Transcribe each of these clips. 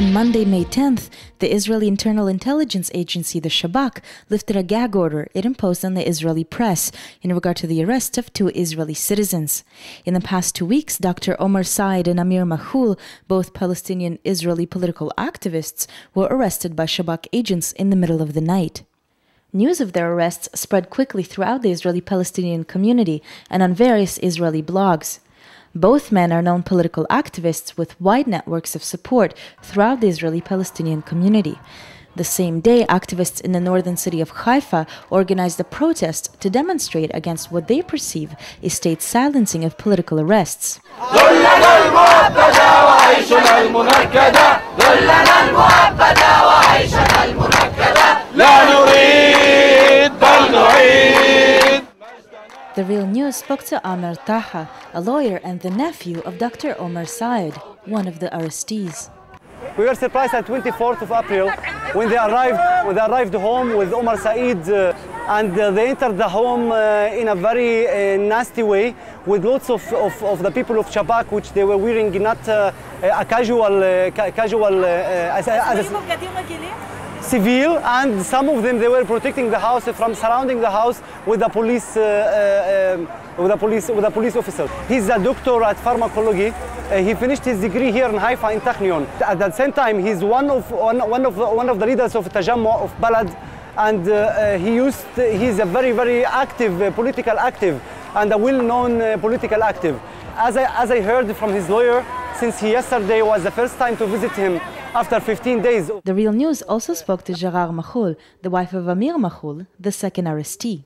On Monday, May 10th, the Israeli Internal Intelligence Agency, the Shabak, lifted a gag order it imposed on the Israeli press in regard to the arrest of two Israeli citizens. In the past 2 weeks, Dr. Omar Said and Amir Mahfouz, both Palestinian Israeli political activists, were arrested by Shabak agents in the middle of the night. News of their arrests spread quickly throughout the Israeli-Palestinian community and on various Israeli blogs. Both men are known political activists with wide networks of support throughout the Israeli-Palestinian community. The same day, activists in the northern city of Haifa organized a protest to demonstrate against what they perceive is state silencing of political arrests. The Real News spoke to Amer Taha, a lawyer and the nephew of Dr. Omar Said, one of the arrestees. We were surprised on 24th of April when they arrived home with Omar Said, and they entered the home in a very nasty way with lots of the people of Shabak, which they were wearing not a civil, and some of them they were protecting the house from surrounding the house with a police officer. He's a doctor at pharmacology. He finished his degree here in Haifa in Technion. At the same time, he's one of the leaders of Tajammu of Balad, and he's a very active political active and a well-known political active. As I heard from his lawyer, since yesterday was the first time to visit him after 15 days. The Real News also spoke to Gerar Mahfouz, the wife of Amir Mahfouz, the second arrestee.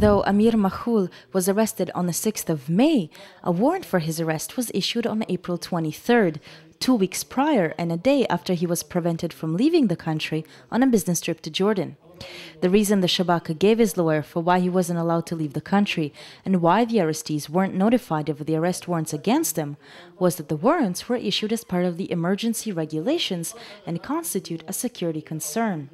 Though Amir Mahfouz was arrested on the 6th of May, a warrant for his arrest was issued on April 23rd, 2 weeks prior and a day after he was prevented from leaving the country on a business trip to Jordan. The reason the Shabak gave his lawyer for why he wasn't allowed to leave the country and why the arrestees weren't notified of the arrest warrants against them was that the warrants were issued as part of the emergency regulations and constitute a security concern.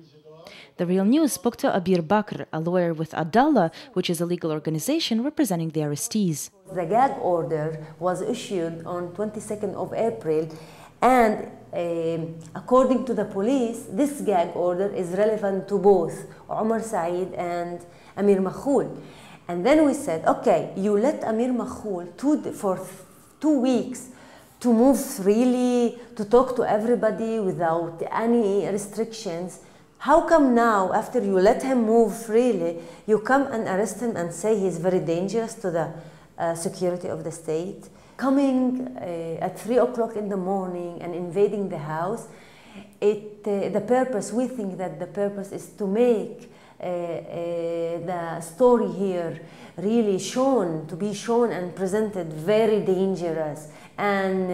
The Real News spoke to Abir Bakr, a lawyer with Adallah, which is a legal organization representing the arrestees. The gag order was issued on 22nd of April, and according to the police, this gag order is relevant to both Omar Said and Amir Mahfouz. And then we said, okay, you let Amir Mahfouz for 2 weeks to move freely, to talk to everybody without any restrictions. How come now, after you let him move freely, you come and arrest him and say he's very dangerous to the security of the state? Coming at 3 o'clock in the morning and invading the house, the purpose, we think that the purpose is to make the story here really to be shown and presented very dangerous, and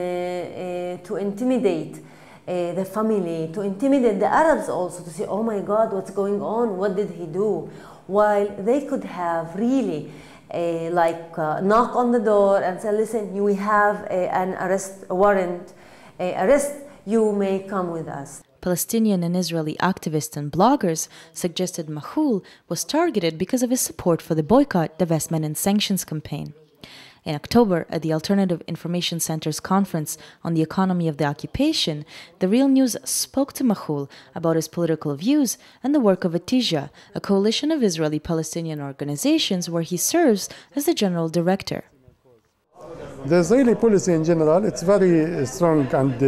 to intimidate the family, to intimidate the Arabs also, to say, oh my God, what's going on? What did he do? While they could have really knock on the door and say, listen, we have an arrest warrant, you may come with us. Palestinian and Israeli activists and bloggers suggested Mahfouz was targeted because of his support for the boycott, divestment and sanctions campaign. In October, at the Alternative Information Center's conference on the economy of the occupation, the Real News spoke to Mahfouz about his political views and the work of Atija, a coalition of Israeli-Palestinian organizations where he serves as the general director. The Israeli policy in general, it's very strong and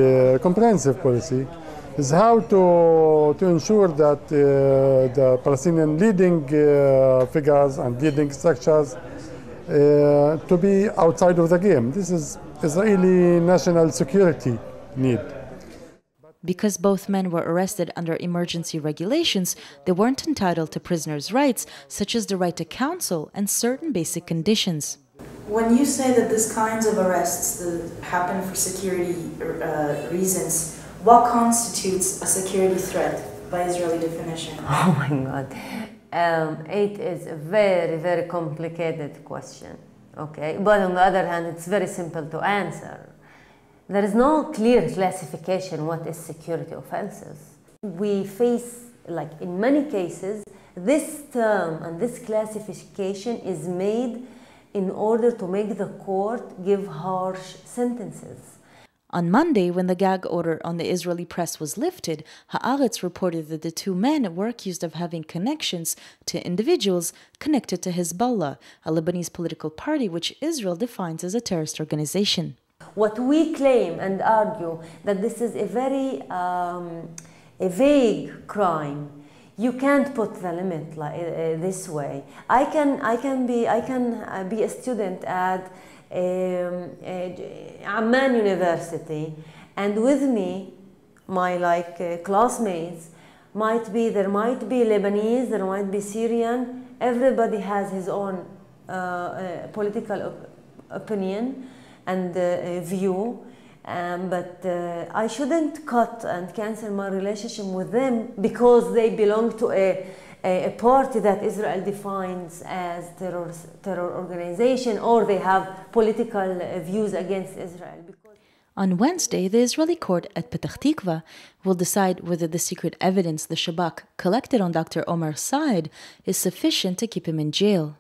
comprehensive policy. is how to ensure that the Palestinian leading figures and leading structures to be outside of the game. This is Israeli national security need. Because both men were arrested under emergency regulations, they weren't entitled to prisoners' rights, such as the right to counsel and certain basic conditions. When you say that these kinds of arrests happen for security reasons, what constitutes a security threat by Israeli definition? Oh my God. It is a very, very complicated question, okay? But on the other hand, it's very simple to answer. There is no clear classification what is security offenses. We face, like in many cases, this term and this classification is made in order to make the court give harsh sentences. On Monday, when the gag order on the Israeli press was lifted, Haaretz reported that the two men were accused of having connections to individuals connected to Hezbollah, a Lebanese political party which Israel defines as a terrorist organization. What we claim and argue that this is a very a vague crime. You can't put the limit like this way. I can be a student at Amman University, and with me, my classmates there might be Lebanese, there might be Syrian. Everybody has his own political opinion and view, but I shouldn't cut and cancel my relationship with them because they belong to a party that Israel defines as terror organization, or they have political views against Israel. On Wednesday, the Israeli court at Petah Tikva will decide whether the secret evidence the Shabak collected on Dr. Omar Saed is sufficient to keep him in jail.